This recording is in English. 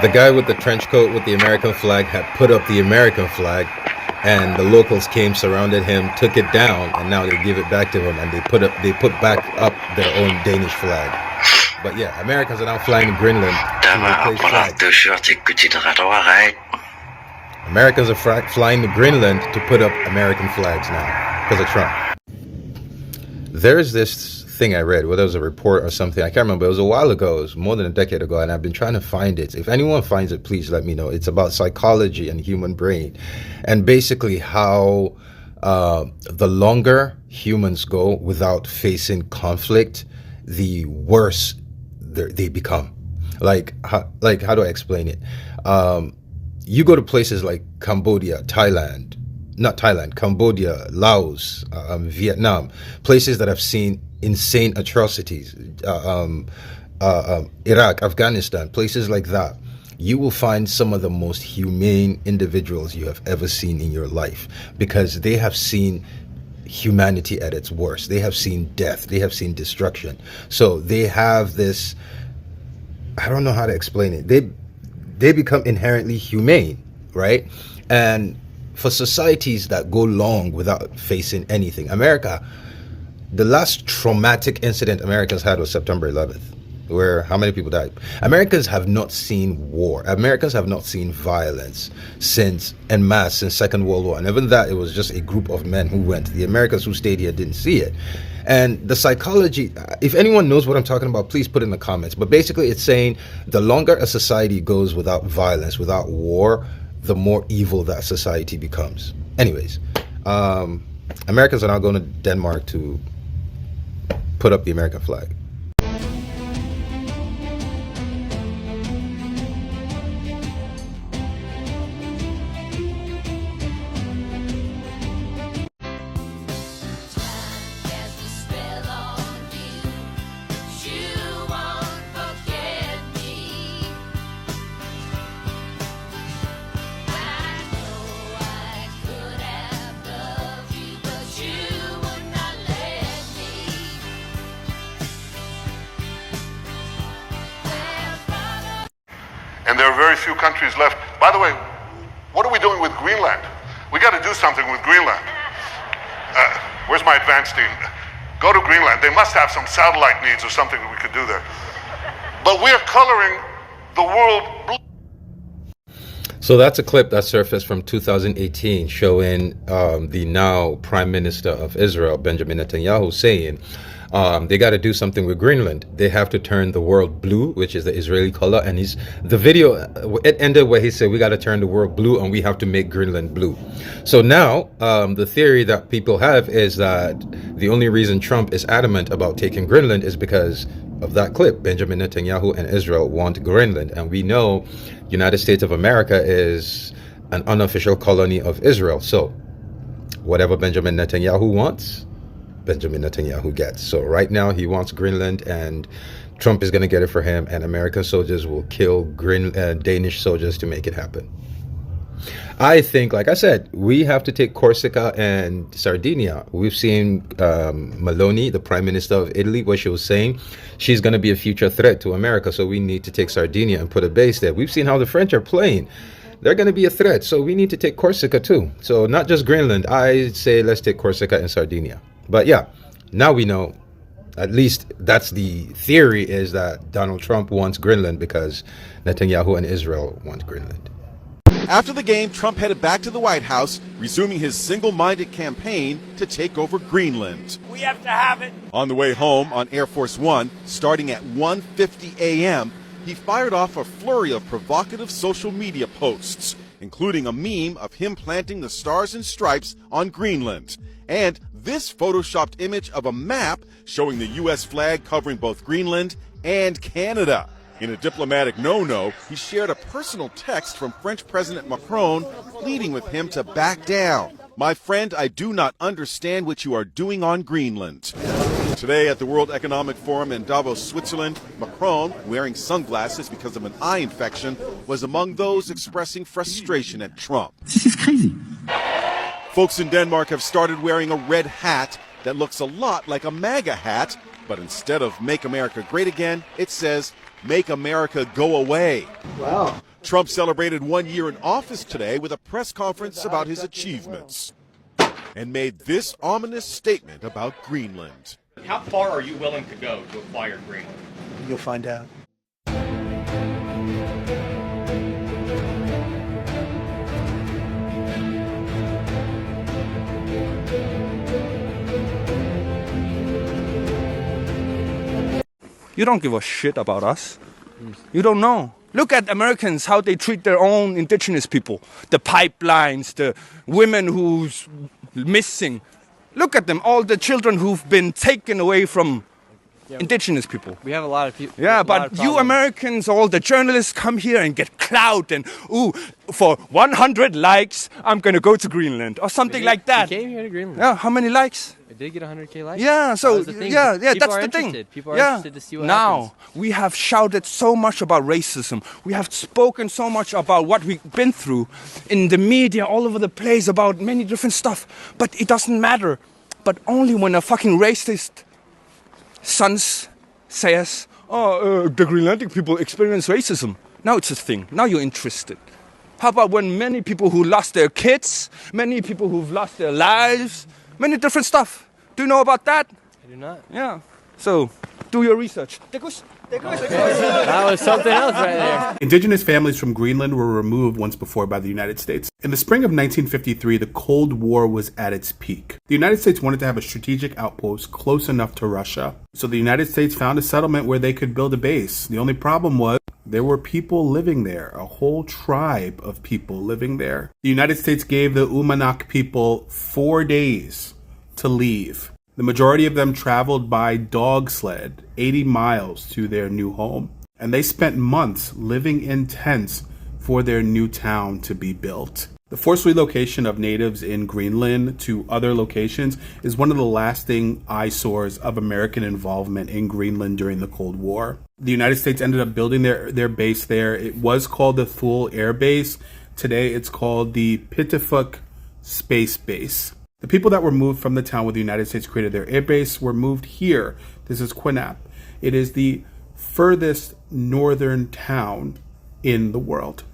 The guy with the trench coat with the American flag had put up the American flag, and the locals came, surrounded him, took it down, and now they give it back to him, and they put back up their own Danish flag. But yeah, Americans are now flying to Greenland to replace flags. Americans are flying to Greenland to put up American flags now because of Trump. There's this thing I read, whether it was a report or something, I can't remember. It was a while ago, it was more than a decade ago, and I've been trying to find it. If anyone finds it, please let me know. It's about psychology and human brain, and basically how the longer humans go without facing conflict, the worse they become. How do I explain it? You go to places like Cambodia, Cambodia, Laos, Vietnam, places that have seen insane atrocities, Iraq, Afghanistan, places like that. You will find some of the most humane individuals you have ever seen in your life, because they have seen humanity at its worst. They have seen death. They have seen destruction. So they have this, I don't know how to explain it. They become inherently humane, right? And for societies that go long without facing anything, America, the last traumatic incident Americans had was September 11th, where how many people died? Americans have not seen war. Americans have not seen violence en masse since Second World War. And even that, it was just a group of men who went. The Americans who stayed here didn't see it. And the psychology, if anyone knows what I'm talking about, please put in the comments. But basically, it's saying the longer a society goes without violence, without war, the more evil that society becomes. Anyways, Americans are now going to Denmark to put up the American flag. And there are very few countries left. By the way, what are we doing with Greenland? We got to do something with Greenland. Where's my advance team? Go to Greenland. They must have some satellite needs or something that we could do there. But we're coloring the world blue. So that's a clip that surfaced from 2018 showing the now Prime Minister of Israel, Benjamin Netanyahu, saying they got to do something with Greenland. They have to turn the world blue, which is the Israeli color. And the video, it ended where he said, we got to turn the world blue and we have to make Greenland blue. So now the theory that people have is that the only reason Trump is adamant about taking Greenland is because of that clip. Benjamin Netanyahu and Israel want Greenland. And we know United States of America is an unofficial colony of Israel. So whatever Benjamin Netanyahu wants, Benjamin Netanyahu gets. So right now he wants Greenland, and Trump is going to get it for him, and American soldiers will kill Danish soldiers to make it happen. I think, like I said, we have to take Corsica and Sardinia. We've seen Meloni, the Prime Minister of Italy, what she was saying. She's going to be a future threat to America, so we need to take Sardinia and put a base there. We've seen how the French are playing. They're going to be a threat, so we need to take Corsica too. So not just Greenland. I say let's take Corsica and Sardinia. But yeah, now we know, at least that's the theory, is that Donald Trump wants Greenland because Netanyahu and Israel want Greenland. After the game, Trump headed back to the White House, resuming his single-minded campaign to take over Greenland. We have to have it. On the way home on Air Force One, starting at 1:50 a.m., he fired off a flurry of provocative social media posts, including a meme of him planting the stars and stripes on Greenland, and this photoshopped image of a map showing the U.S. flag covering both Greenland and Canada. In a diplomatic no-no, he shared a personal text from French President Macron pleading with him to back down. My friend, I do not understand what you are doing on Greenland. Today at the World Economic Forum in Davos, Switzerland, Macron, wearing sunglasses because of an eye infection, was among those expressing frustration at Trump. This is crazy. Folks in Denmark have started wearing a red hat that looks a lot like a MAGA hat, But instead of Make America Great Again, it says Make America Go Away. Wow. Trump celebrated 1 year in office today with a press conference about his achievements and made this ominous statement about Greenland. How far are you willing to go to acquire Greenland? You'll find out. You don't give a shit about us. You don't know. Look at Americans, how they treat their own indigenous people. The pipelines, the women who's missing. Look at them, all the children who've been taken away from indigenous people. We have a lot of people. Yeah, but you Americans, all the journalists come here and get clout and, ooh, for 100 likes, I'm going to go to Greenland or something like that. We came here to Greenland. Yeah, how many likes? It did get 100K likes. Yeah, so, That was the thing. yeah, People that's are the thing. interested. People are interested to see what now, happens. we have shouted so much about racism. We have spoken so much about what we've been through in the media all over the place about many different stuff. But it doesn't matter. But only when a fucking racist sons says, the Greenlandic people experience racism. Now it's a thing. Now you're interested. How about when many people who lost their kids, many people who've lost their lives, many different stuff. Do you know about that? I do not. Yeah. So, do your research. That was something else right there. Indigenous families from Greenland were removed once before by the United States. In the spring of 1953, the Cold War was at its peak. The United States wanted to have a strategic outpost close enough to Russia. So the United States found a settlement where they could build a base. The only problem was there were people living there, a whole tribe of people living there. The United States gave the Umanak people 4 days to leave. The majority of them traveled by dog sled 80 miles to their new home. And they spent months living in tents for their new town to be built. The forced relocation of natives in Greenland to other locations is one of the lasting eyesores of American involvement in Greenland during the Cold War. The United States ended up building their base there. It was called the Thule Air Base. Today it's called the Pitifuk Space Base. The people that were moved from the town where the United States created their air base were moved here. This is Quinap. It is the furthest northern town in the world.